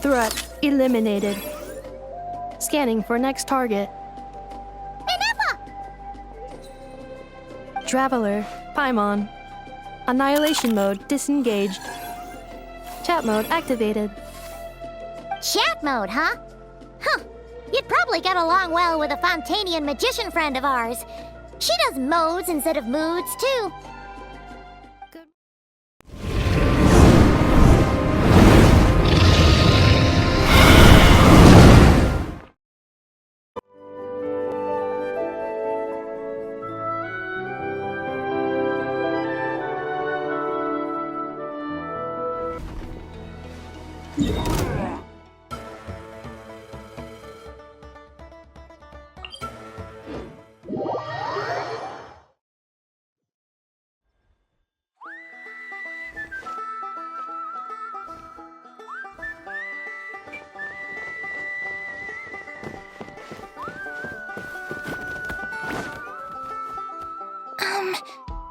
Threat eliminated. Scanning for next target. Ineffa! Traveler, Paimon. Annihilation mode disengaged. Chat mode activated. Chat mode, huh? Huh. You'd probably get along well with a Fontanian magician friend of ours. She does modes instead of moods, too.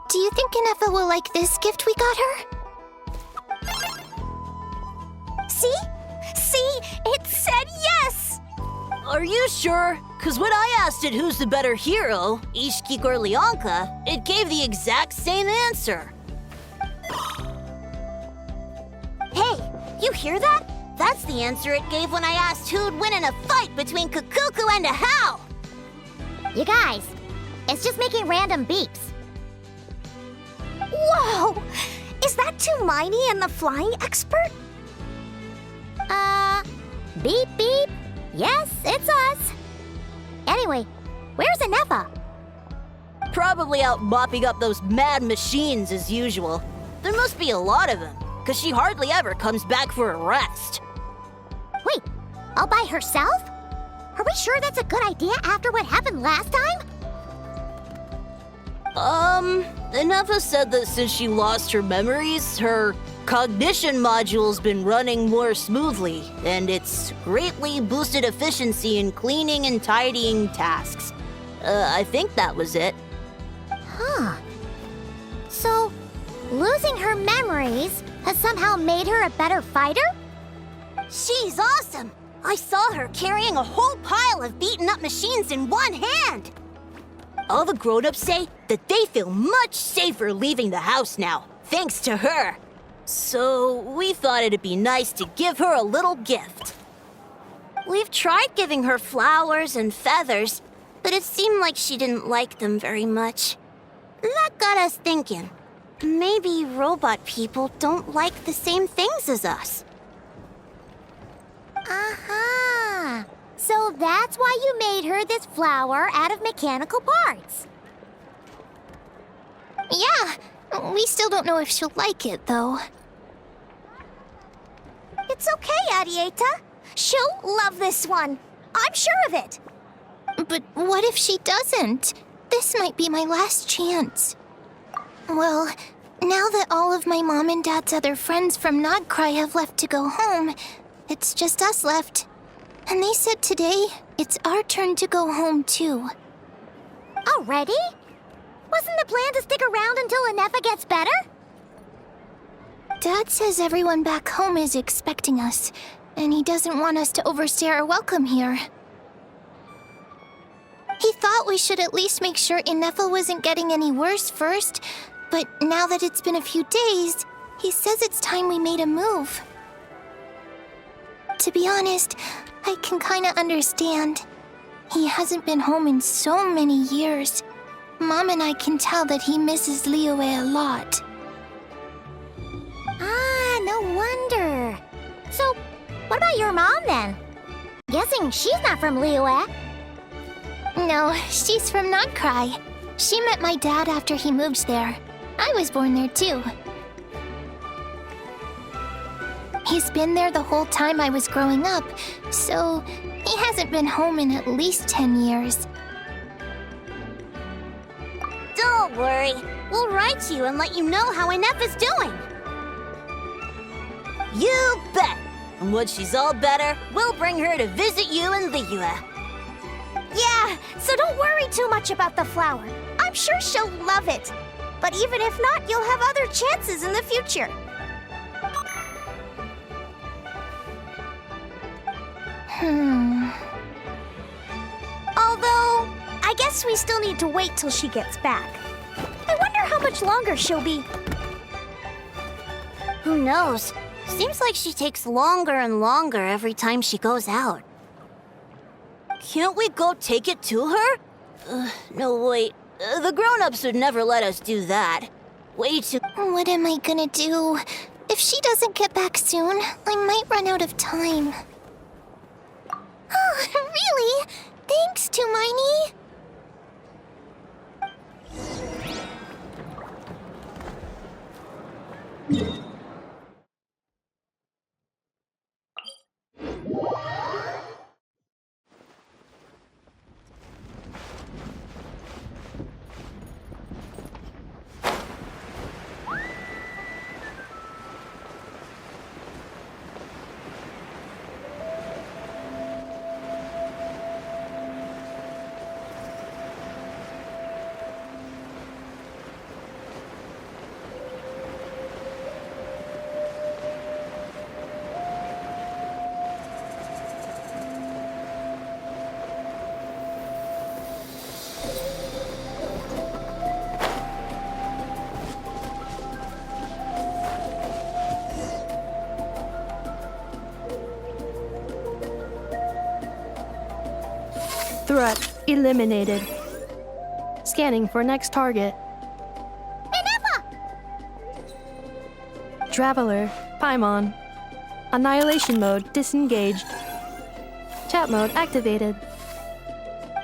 Do you think Ineffa will like this gift we got her? See? See? It said yes! Are you sure? Cause when I asked it who's the better hero, Ishkik or Leonka, it gave the exact same answer. Hey, you hear that? That's the answer it gave when I asked who'd win in a fight between Kukuku and a Hal! You guys, it's just making random beeps. Whoa! Is that Tumaini and the flying expert? Beep beep. Yes, it's us. Anyway, where's Ineffa? Probably out mopping up those mad machines as usual. There must be a lot of them, cause she hardly ever comes back for a rest. Wait, all by herself? Are we sure that's a good idea after what happened last time? Ineffa said that since she lost her memories, her cognition module's been running more smoothly, and it's greatly boosted efficiency in cleaning and tidying tasks. I think that was it. Huh. So, losing her memories has somehow made her a better fighter? She's awesome! I saw her carrying a whole pile of beaten-up machines in one hand! All the grown-ups say that they feel much safer leaving the house now, thanks to her. So we thought it'd be nice to give her a little gift. We've tried giving her flowers and feathers, but it seemed like she didn't like them very much. That got us thinking. Maybe robot people don't like the same things as us. Aha! So that's why you made her this flower out of mechanical parts. Yeah, we still don't know if she'll like it, though. It's okay, Arieta. She'll love this one. I'm sure of it. But what if she doesn't? This might be my last chance. Well, now that all of my mom and dad's other friends from Nodcry have left to go home, it's just us left. And they said today, it's our turn to go home, too. Already? Wasn't the plan to stick around until Ineffa gets better? Dad says everyone back home is expecting us, and he doesn't want us to overstay our welcome here. He thought we should at least make sure Ineffa wasn't getting any worse first, but now that it's been a few days, he says it's time we made a move. To be honest, I can kinda understand. He hasn't been home in so many years. Mom and I can tell that he misses Liyue a lot. Ah, no wonder. So, what about your mom then? Guessing she's not from Liyue. No, she's from Nodcry. She met my dad after he moved there. I was born there too. He's been there the whole time I was growing up, so he hasn't been home in at least 10 years. Don't worry. We'll write to you and let you know how Ineffa's doing. You bet! And when she's all better, we'll bring her to visit you in Liyue. Yeah, so don't worry too much about the flower. I'm sure she'll love it. But even if not, you'll have other chances in the future. Although, I guess we still need to wait till she gets back. I wonder how much longer she'll be. Who knows? Seems like she takes longer and longer every time she goes out. Can't we go take it to her? No, wait. The grown-ups would never let us do that. Way too... What am I gonna do? If she doesn't get back soon, I might run out of time. Oh, really? Thanks, Hermione. Threat eliminated. Scanning for next target. Ineffa! Traveler, Paimon. Annihilation mode disengaged. Chat mode activated.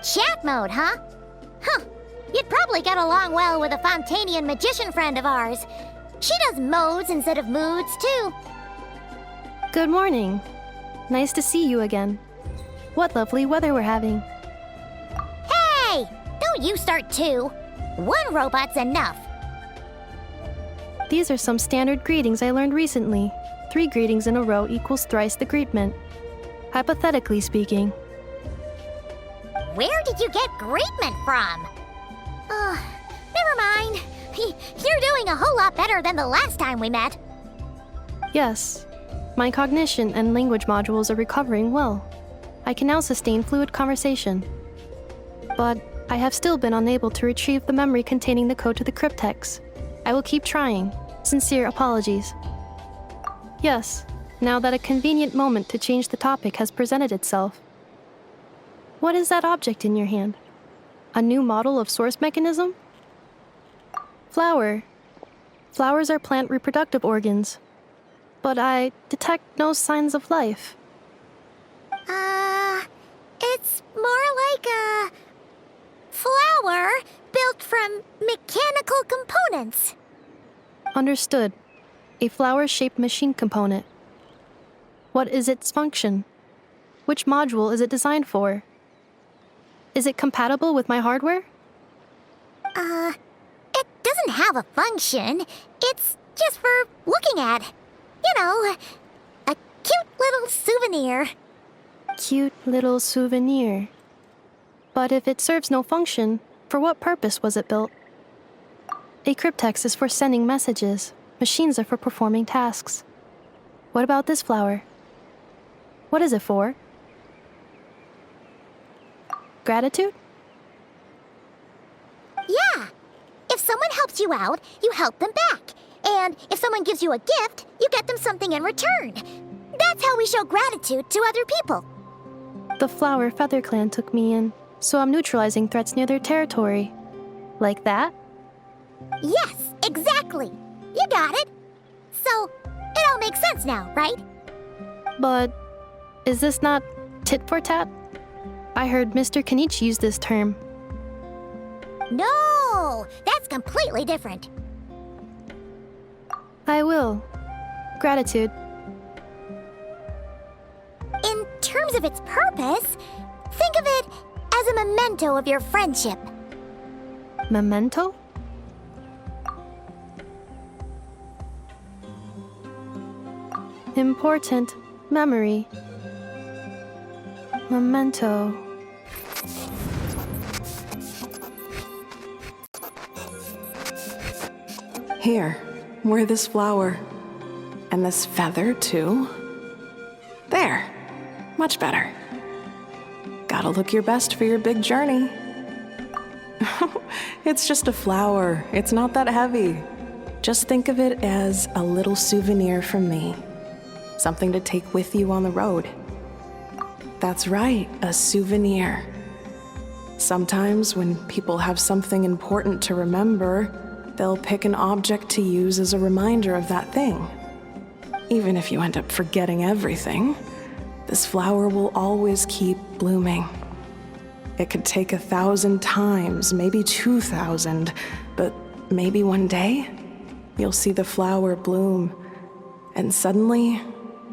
Chat mode, huh? Huh. You'd probably get along well with a Fontanian magician friend of ours. She does modes instead of moods, too. Good morning. Nice to see you again. What lovely weather we're having. Hey! Don't you start too. One robot's enough. These are some standard greetings I learned recently. 3 greetings in a row equals thrice the greetment. Hypothetically speaking. Where did you get greetment from? Never mind. You're doing a whole lot better than the last time we met. Yes. My cognition and language modules are recovering well. I can now sustain fluid conversation. But I have still been unable to retrieve the memory containing the code to the cryptex. I will keep trying. Sincere apologies. Yes, now that a convenient moment to change the topic has presented itself. What is that object in your hand? A new model of source mechanism? Flower. Flowers are plant reproductive organs. But I detect no signs of life. It's more like a flower built from mechanical components. Understood. A flower-shaped machine component. What is its function? Which module is it designed for? Is it compatible with my hardware? It doesn't have a function. It's just for looking at. You know, a cute little souvenir. Cute little souvenir. But if it serves no function, for what purpose was it built? A cryptex is for sending messages. Machines are for performing tasks. What about this flower? What is it for? Gratitude? Yeah. If someone helps you out, you help them back. And if someone gives you a gift, you get them something in return. That's how we show gratitude to other people. The Flower Feather Clan took me in, so I'm neutralizing threats near their territory. Like that? Yes, exactly. You got it. So, it all makes sense now, right? But is this not tit for tat? I heard Mr. Kenichi use this term. No, that's completely different. I will. Gratitude. In terms of its purpose, think of it as a memento of your friendship. Memento? Important memory. Memento. Here, wear this flower. And this feather, too. There. Much better. Gotta look your best for your big journey. It's just a flower. It's not that heavy. Just think of it as a little souvenir from me. Something to take with you on the road. That's right, a souvenir. Sometimes when people have something important to remember, they'll pick an object to use as a reminder of that thing. Even if you end up forgetting everything, this flower will always keep blooming. It could take 1,000 times, maybe 2,000, but maybe one day, you'll see the flower bloom, and suddenly,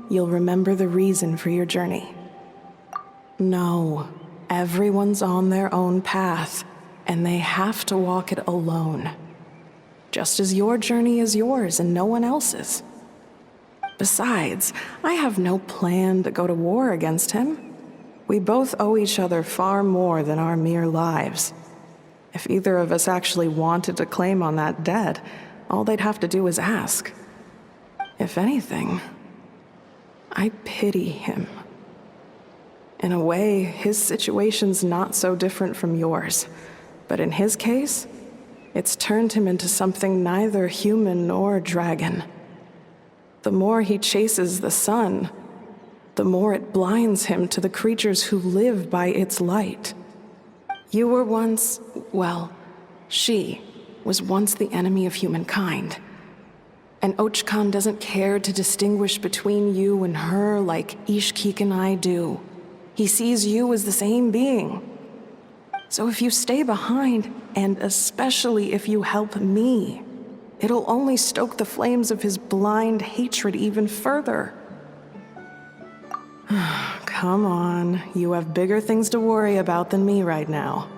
you'll remember the reason for your journey. No, everyone's on their own path, and they have to walk it alone. Just as your journey is yours and no one else's. Besides, I have no plan to go to war against him. We both owe each other far more than our mere lives. If either of us actually wanted to claim on that debt, all they'd have to do is ask. If anything, I pity him. In a way, his situation's not so different from yours. But in his case, it's turned him into something neither human nor dragon. The more he chases the sun, the more it blinds him to the creatures who live by its light. You were once, well, she was once the enemy of humankind. And Ochkan doesn't care to distinguish between you and her like Ishkik and I do. He sees you as the same being. So if you stay behind, and especially if you help me, it'll only stoke the flames of his blind hatred even further. Come on, you have bigger things to worry about than me right now.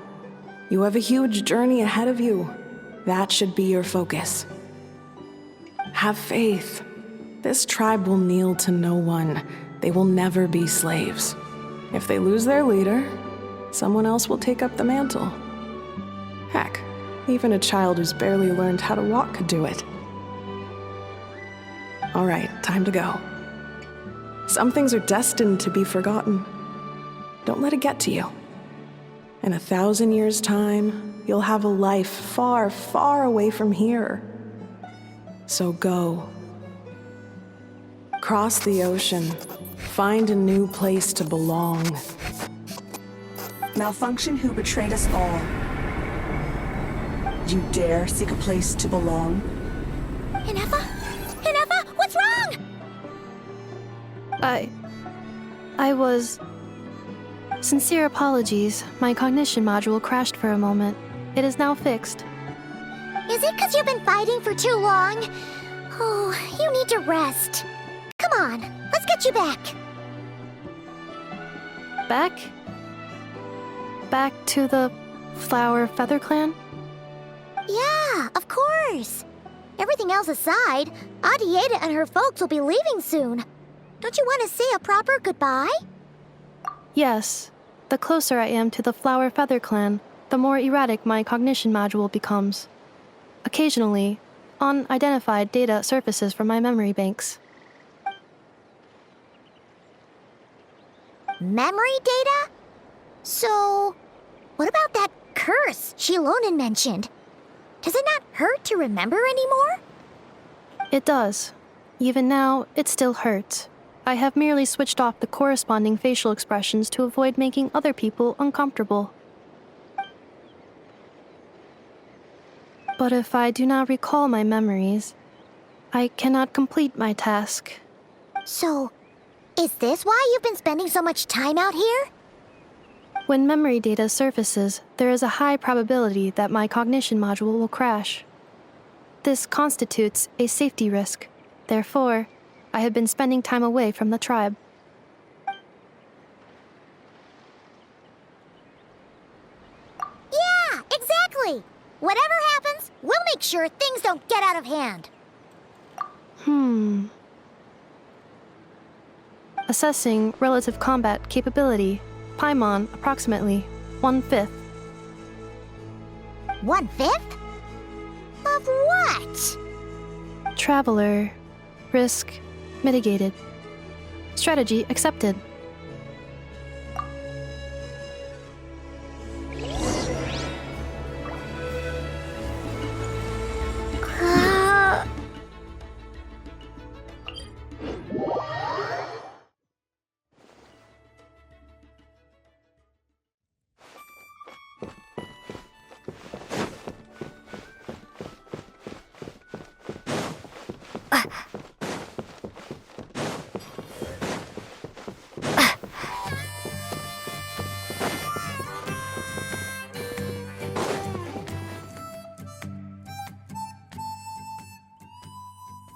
You have a huge journey ahead of you. That should be your focus. Have faith. This tribe will kneel to no one. They will never be slaves. If they lose their leader, someone else will take up the mantle. Heck, even a child who's barely learned how to walk could do it. All right, time to go. Some things are destined to be forgotten. Don't let it get to you. In 1,000 years' time, you'll have a life far, far away from here. So go. Cross the ocean. Find a new place to belong. Malfunction who betrayed us all. You dare seek a place to belong? Ineffa? Ineffa, what's wrong? I was... Sincere apologies. My cognition module crashed for a moment. It is now fixed. Is it because you've been fighting for too long? Oh, you need to rest. Come on, let's get you back. Back? Back to the Flower Feather Clan? Yeah, of course. Everything else aside, Adieta and her folks will be leaving soon. Don't you want to say a proper goodbye? Yes. The closer I am to the Flower Feather Clan, the more erratic my cognition module becomes. Occasionally, unidentified data surfaces from my memory banks. Memory data? So, what about that curse Shilonen mentioned? Does it not hurt to remember anymore? It does. Even now, it still hurts. I have merely switched off the corresponding facial expressions to avoid making other people uncomfortable. But if I do not recall my memories, I cannot complete my task. So, is this why you've been spending so much time out here? When memory data surfaces, there is a high probability that my cognition module will crash. This constitutes a safety risk. Therefore, I have been spending time away from the tribe. Yeah, exactly! Whatever happens, we'll make sure things don't get out of hand. Assessing relative combat capability. Paimon, approximately 1/5. 1/5? Of what? Traveler. Risk mitigated. Strategy accepted.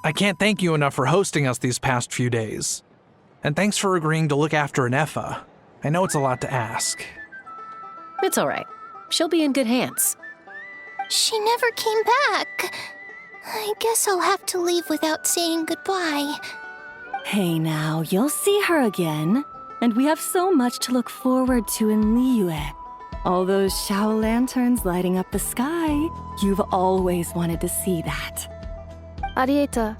I can't thank you enough for hosting us these past few days. And thanks for agreeing to look after Ineffa. I know it's a lot to ask. It's all right. She'll be in good hands. She never came back. I guess I'll have to leave without saying goodbye. Hey now, you'll see her again. And we have so much to look forward to in Liyue. All those Shao lanterns lighting up the sky. You've always wanted to see that. Arieta,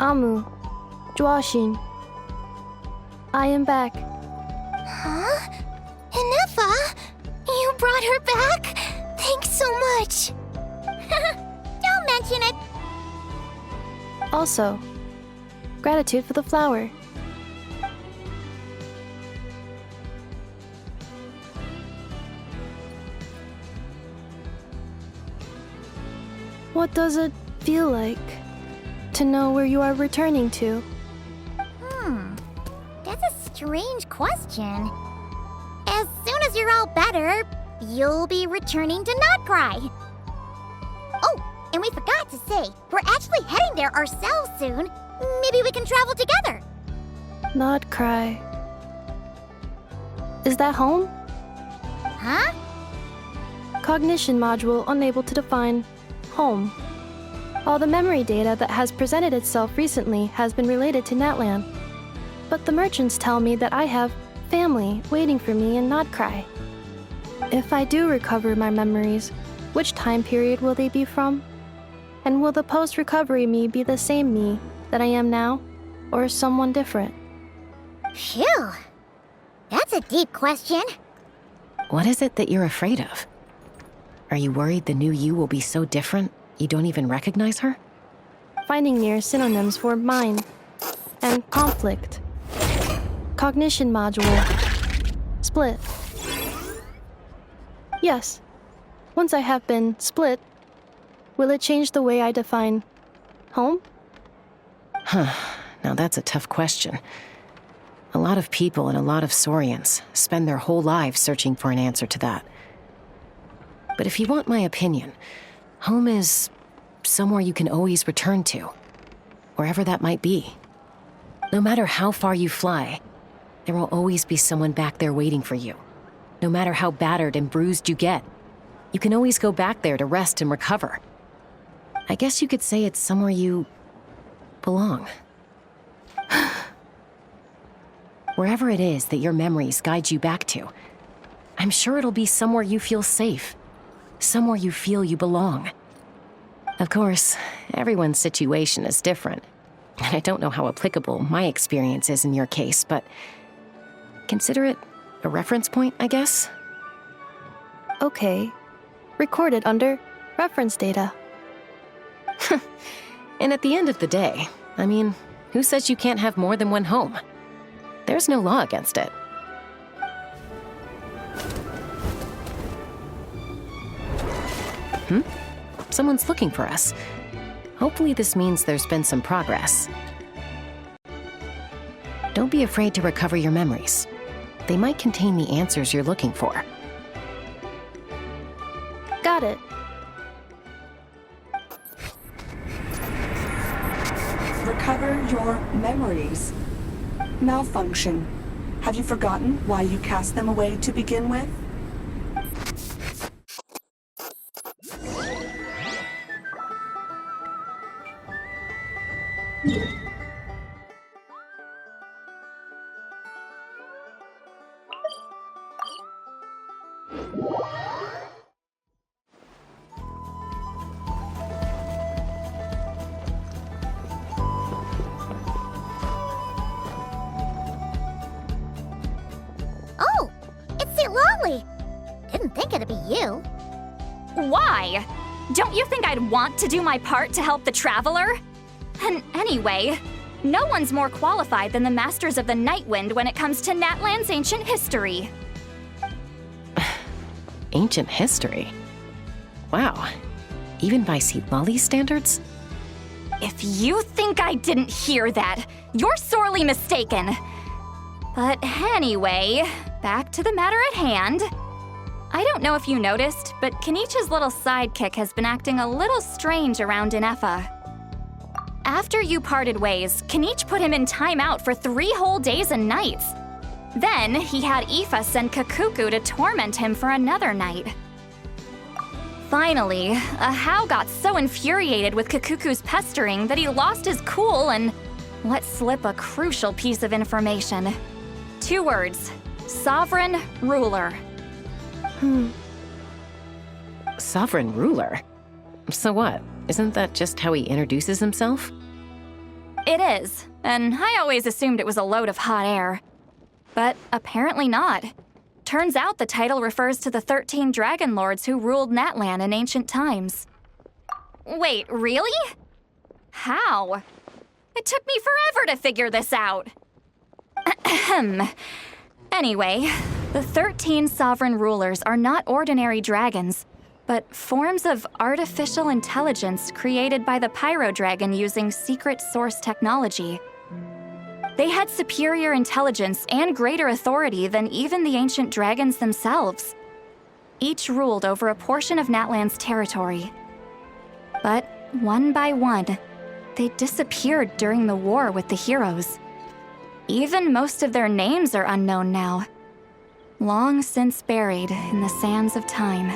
Amu, Joashin. I am back. Huh? Ineffa? You brought her back? Thanks so much. Don't mention it. Also, gratitude for the flower. What does it feel like to know where you are returning to? That's a strange question. As soon as you're all better, you'll be returning to Notcry. Oh, and we forgot to say, we're actually heading there ourselves soon. Maybe we can travel together. Not cry. Is that home? Huh? Cognition module unable to define home. All the memory data that has presented itself recently has been related to Natlan. But the merchants tell me that I have family waiting for me in Notcry. If I do recover my memories, which time period will they be from? And will the post-recovery me be the same me that I am now, or someone different? Phew. That's a deep question. What is it that you're afraid of? Are you worried the new you will be so different you don't even recognize her? Finding near synonyms for mind and conflict. Cognition module. Split. Yes. Once I have been split, will it change the way I define home? Now that's a tough question. A lot of people and a lot of Saurians spend their whole lives searching for an answer to that. But if you want my opinion, home is somewhere you can always return to, wherever that might be. No matter how far you fly, there will always be someone back there waiting for you. No matter how battered and bruised you get, you can always go back there to rest and recover. I guess you could say it's somewhere you belong. Wherever it is that your memories guide you back to, I'm sure it'll be somewhere you feel safe, somewhere you feel you belong. Of course, everyone's situation is different, and I don't know how applicable my experience is in your case, but consider it a reference point, I guess? Okay. Recorded under reference data. And at the end of the day, I mean, who says you can't have more than one home? There's no law against it. Someone's looking for us. Hopefully this means there's been some progress. Don't be afraid to recover your memories. They might contain the answers you're looking for. Got it. Recover your memories. Malfunction. Have you forgotten why you cast them away to begin with? Oh, it's Citlali. Didn't think it'd be you. Why? Don't you think I'd want to do my part to help the Traveler? And anyway, no one's more qualified than the Masters of the Nightwind when it comes to Natlan's ancient history. Ancient history? Wow. Even by Citlali's standards? If you think I didn't hear that, you're sorely mistaken. But anyway, back to the matter at hand. I don't know if you noticed, but Kenichi's little sidekick has been acting a little strange around Ineffa. After you parted ways, Kenichi put him in timeout for 3 whole days and nights. Then he had Ineffa send Kakuku to torment him for another night. Finally, Ahau got so infuriated with Kakuku's pestering that he lost his cool and let slip a crucial piece of information. 2 words: sovereign ruler. Sovereign ruler? So what? Isn't that just how he introduces himself? It is, and I always assumed it was a load of hot air. But apparently not. Turns out the title refers to the 13 dragon lords who ruled Natlan in ancient times. Wait, really? How? It took me forever to figure this out. Anyway, the 13 sovereign rulers are not ordinary dragons, but forms of artificial intelligence created by the Pyro Dragon using secret source technology. They had superior intelligence and greater authority than even the ancient dragons themselves. Each ruled over a portion of Natlan's territory. But one by one, they disappeared during the war with the heroes. Even most of their names are unknown now, long since buried in the sands of time.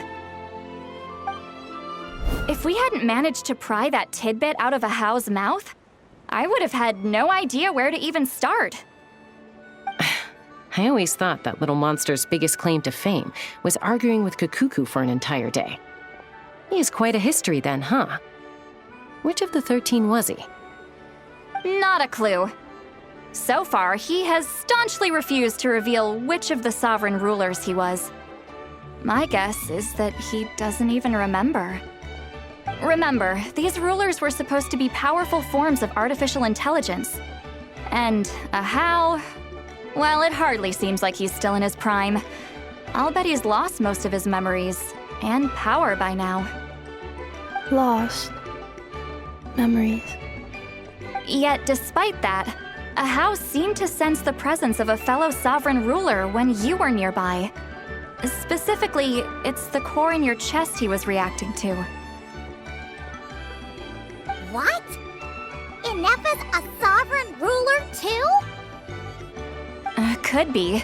If we hadn't managed to pry that tidbit out of Ahau's mouth, I would have had no idea where to even start. I always thought that little monster's biggest claim to fame was arguing with Kakuku for an entire day. He has quite a history then, huh? Which of the 13 was he? Not a clue. So far, he has staunchly refused to reveal which of the sovereign rulers he was. My guess is that he doesn't even remember. Remember, these rulers were supposed to be powerful forms of artificial intelligence. And Ahau, well, it hardly seems like he's still in his prime. I'll bet he's lost most of his memories and power by now. Lost. Memories. Yet, despite that, Ahau seemed to sense the presence of a fellow sovereign ruler when you were nearby. Specifically, it's the core in your chest he was reacting to. What? Ineffa's a sovereign ruler too? Could be.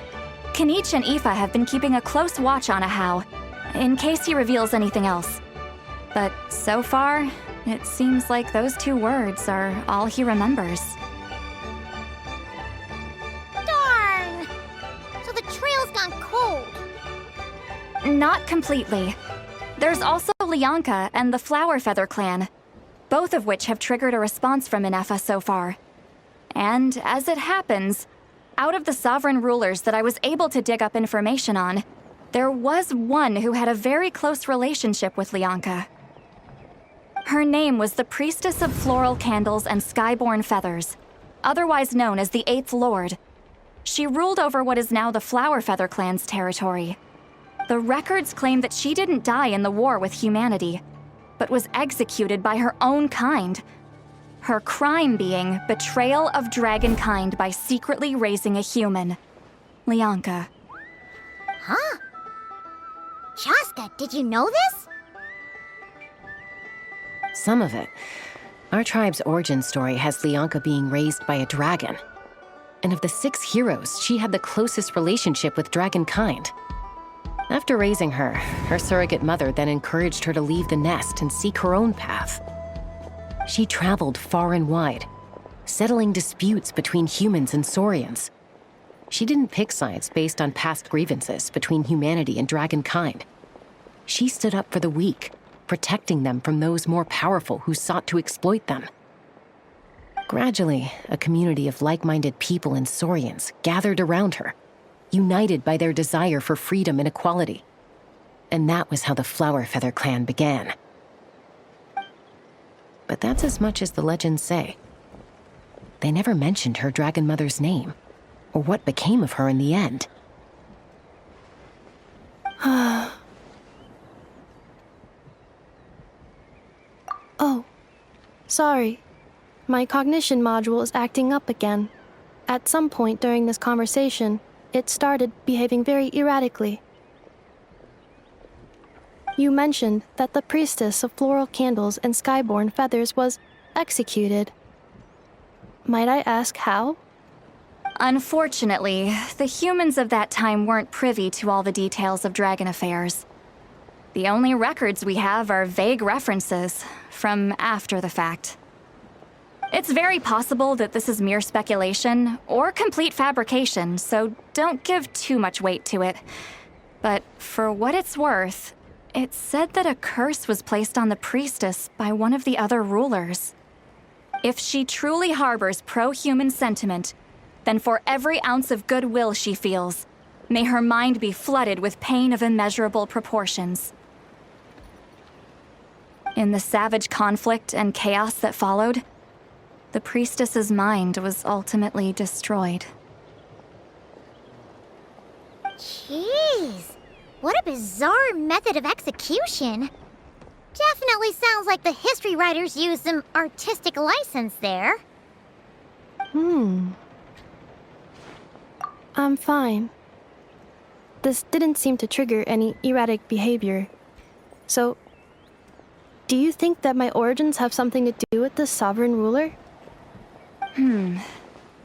Kenichi and Ineffa have been keeping a close watch on Ahau, in case he reveals anything else. But so far, it seems like those 2 words are all he remembers. Darn! So the trail's gone cold. Not completely. There's also Lianka and the Flower Feather clan, both of which have triggered a response from Ineffa so far. And as it happens, out of the sovereign rulers that I was able to dig up information on, there was one who had a very close relationship with Lianka. Her name was the Priestess of Floral Candles and Skyborn Feathers, otherwise known as the 8th Lord. She ruled over what is now the Flower Feather clan's territory. The records claim that she didn't die in the war with humanity, but was executed by her own kind. Her crime being betrayal of dragonkind by secretly raising a human. Lianka. Huh? Shaska, did you know this? Some of it. Our tribe's origin story has Lianka being raised by a dragon. And of the 6 heroes, she had the closest relationship with dragonkind. After raising her, her surrogate mother then encouraged her to leave the nest and seek her own path. She traveled far and wide, settling disputes between humans and saurians. She didn't pick sides based on past grievances between humanity and dragonkind. She stood up for the weak, protecting them from those more powerful who sought to exploit them. Gradually, a community of like-minded people and saurians gathered around her, united by their desire for freedom and equality. And that was how the Flower Feather clan began. But that's as much as the legends say. They never mentioned her dragon mother's name, or what became of her in the end. Oh, sorry. My cognition module is acting up again. At some point during this conversation, it started behaving very erratically. You mentioned that the Priestess of Floral Candles and Skyborn Feathers was executed Might I ask how? Unfortunately, the humans of that time weren't privy to all the details of dragon affairs. The only records we have are vague references from after the fact. It's very possible that this is mere speculation or complete fabrication, so don't give too much weight to it. But for what it's worth, it's said that a curse was placed on the priestess by one of the other rulers. If she truly harbors pro-human sentiment, then for every ounce of goodwill she feels, may her mind be flooded with pain of immeasurable proportions. In the savage conflict and chaos that followed, the priestess's mind was ultimately destroyed. Jeez, what a bizarre method of execution. Definitely sounds like the history writers used some artistic license there. I'm fine. This didn't seem to trigger any erratic behavior. So, do you think that my origins have something to do with the sovereign ruler?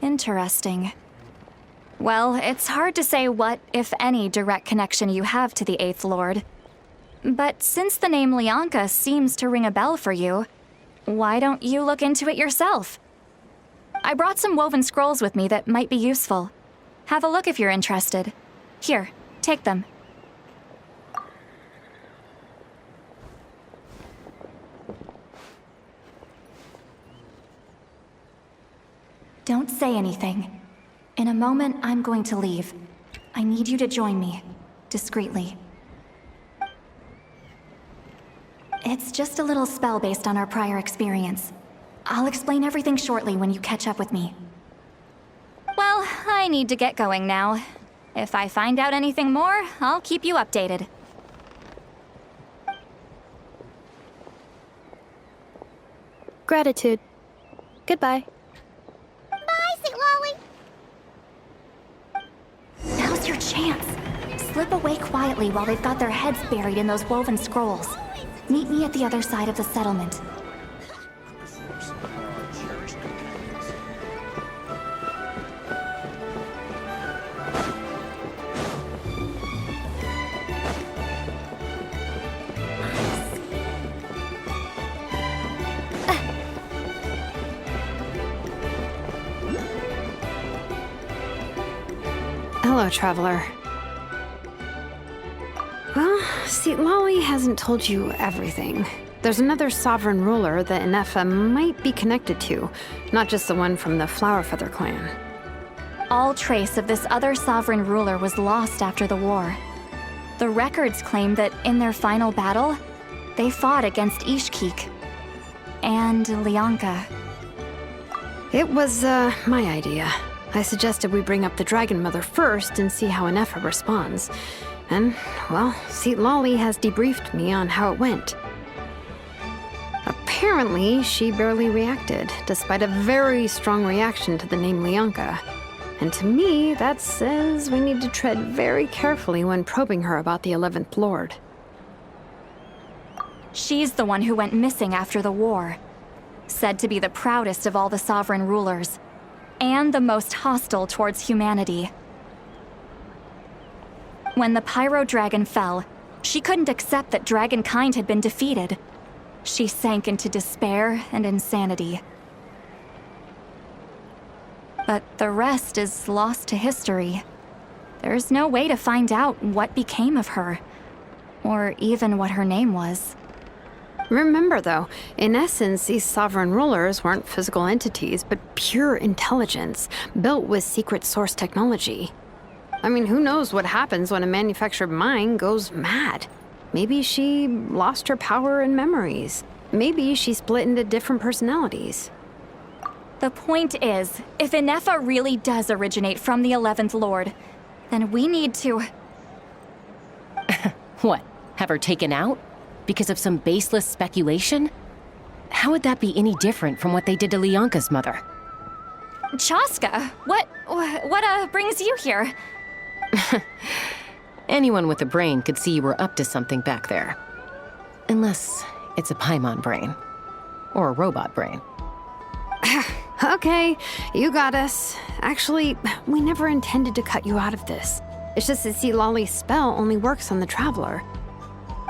Interesting. Well, it's hard to say what, if any, direct connection you have to the Eighth Lord. But since the name Lianka seems to ring a bell for you, why don't you look into it yourself? I brought some woven scrolls with me that might be useful. Have a look if you're interested. Here, take them. Don't say anything. In a moment, I'm going to leave. I need you to join me, discreetly. It's just a little spell based on our prior experience. I'll explain everything shortly when you catch up with me. Well, I need to get going now. If I find out anything more, I'll keep you updated. Gratitude. Goodbye. Bye, Citlali. Now's your chance. Slip away quietly while they've got their heads buried in those woven scrolls. Meet me at the other side of the settlement. Hello, traveler. Well, Citlali hasn't told you everything. There's another sovereign ruler that Ineffa might be connected to, not just the one from the Flowerfeather clan. All trace of this other sovereign ruler was lost after the war. The records claim that in their final battle, they fought against Ishkik and Lianka. It was, my idea. I suggested we bring up the Dragon Mother first and see how Ineffa responds. And, well, Citlali has debriefed me on how it went. Apparently, she barely reacted, despite a very strong reaction to the name Lianka. And to me, that says we need to tread very carefully when probing her about the 11th Lord. She's the one who went missing after the war. Said to be the proudest of all the sovereign rulers, and the most hostile towards humanity. When the Pyro Dragon fell, she couldn't accept that dragonkind had been defeated. She sank into despair and insanity. But the rest is lost to history. There's no way to find out what became of her, or even what her name was. Remember, though, in essence, these sovereign rulers weren't physical entities, but pure intelligence, built with secret source technology. I mean, who knows what happens when a manufactured mind goes mad? Maybe she lost her power and memories. Maybe she split into different personalities. The point is, if Ineffa really does originate from the 11th Lord, then we need to... What? Have her taken out? Because of some baseless speculation? How would that be any different from what they did to Lianka's mother? Chaska, what brings you here? Anyone with a brain could see you were up to something back there. Unless it's a Paimon brain. Or a robot brain. Okay, you got us. Actually, we never intended to cut you out of this. It's just that Citlali's spell only works on the Traveler.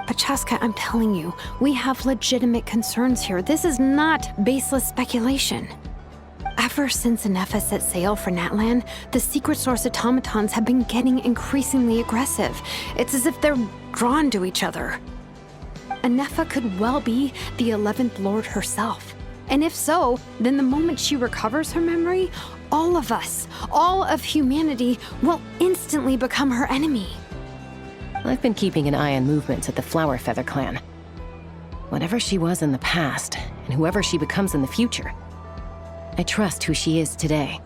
But Chaska, I'm telling you, we have legitimate concerns here. This is not baseless speculation. Ever since Ineffa set sail for Natlan, the secret source automatons have been getting increasingly aggressive. It's as if they're drawn to each other. Ineffa could well be the 11th Lord herself. And if so, then the moment she recovers her memory, all of us, all of humanity, will instantly become her enemy. I've been keeping an eye on movements at the Flower Feather clan. Whatever she was in the past, and whoever she becomes in the future, I trust who she is today.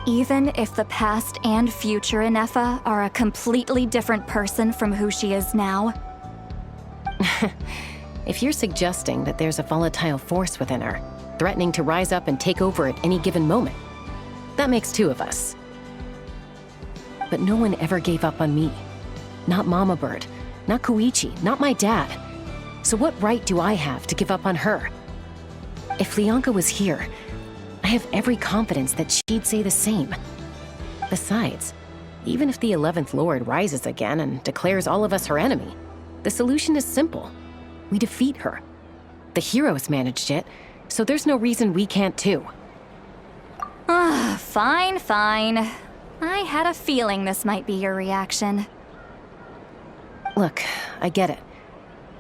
Even if the past and future Ineffa are a completely different person from who she is now? If you're suggesting that there's a volatile force within her, threatening to rise up and take over at any given moment, that makes two of us. But no one ever gave up on me. Not Mama Bird, not Koichi, not my dad. So what right do I have to give up on her? If Leonka was here, I have every confidence that she'd say the same. Besides, even if the 11th Lord rises again and declares all of us her enemy, the solution is simple. We defeat her. The heroes managed it, so there's no reason we can't too. Fine, fine. I had a feeling this might be your reaction. Look, I get it.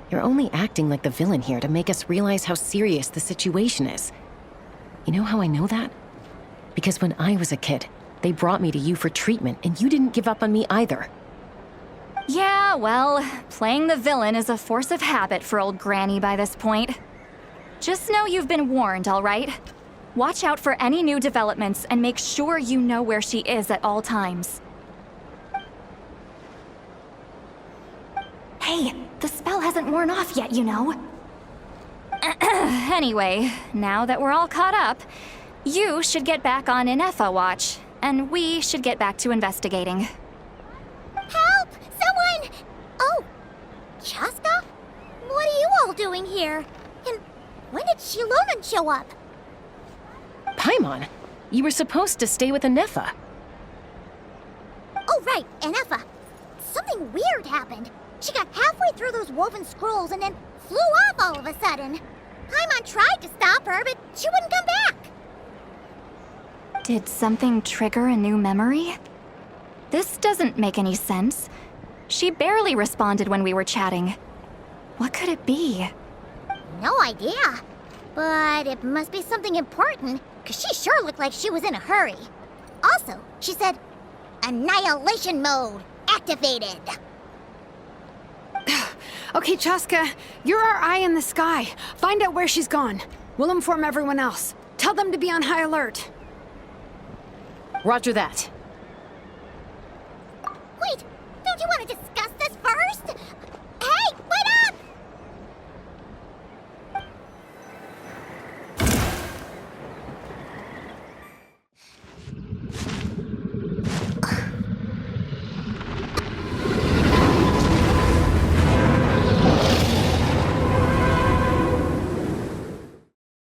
You're only acting like the villain here to make us realize how serious the situation is. You know how I know that? Because when I was a kid, they brought me to you for treatment, and you didn't give up on me either. Yeah, well, playing the villain is a force of habit for old Granny by this point. Just know you've been warned, all right? Watch out for any new developments and make sure you know where she is at all times. Hey, the spell hasn't worn off yet, you know. Anyway, now that we're all caught up, you should get back on Ineffa watch, and we should get back to investigating. Help! Someone! Oh, Chaska? What are you all doing here? And when did Shilonan show up? Paimon, you were supposed to stay with Ineffa. Oh, right, Ineffa. Something weird happened. She got halfway through those woven scrolls and then flew off all of a sudden. Paimon tried to stop her, but she wouldn't come back. Did something trigger a new memory? This doesn't make any sense. She barely responded when we were chatting. What could it be? No idea. But it must be something important, because she sure looked like she was in a hurry. Also, she said, Annihilation mode activated. Okay, Chaska, you're our eye in the sky. Find out where she's gone. We'll inform everyone else. Tell them to be on high alert. Roger that. Wait,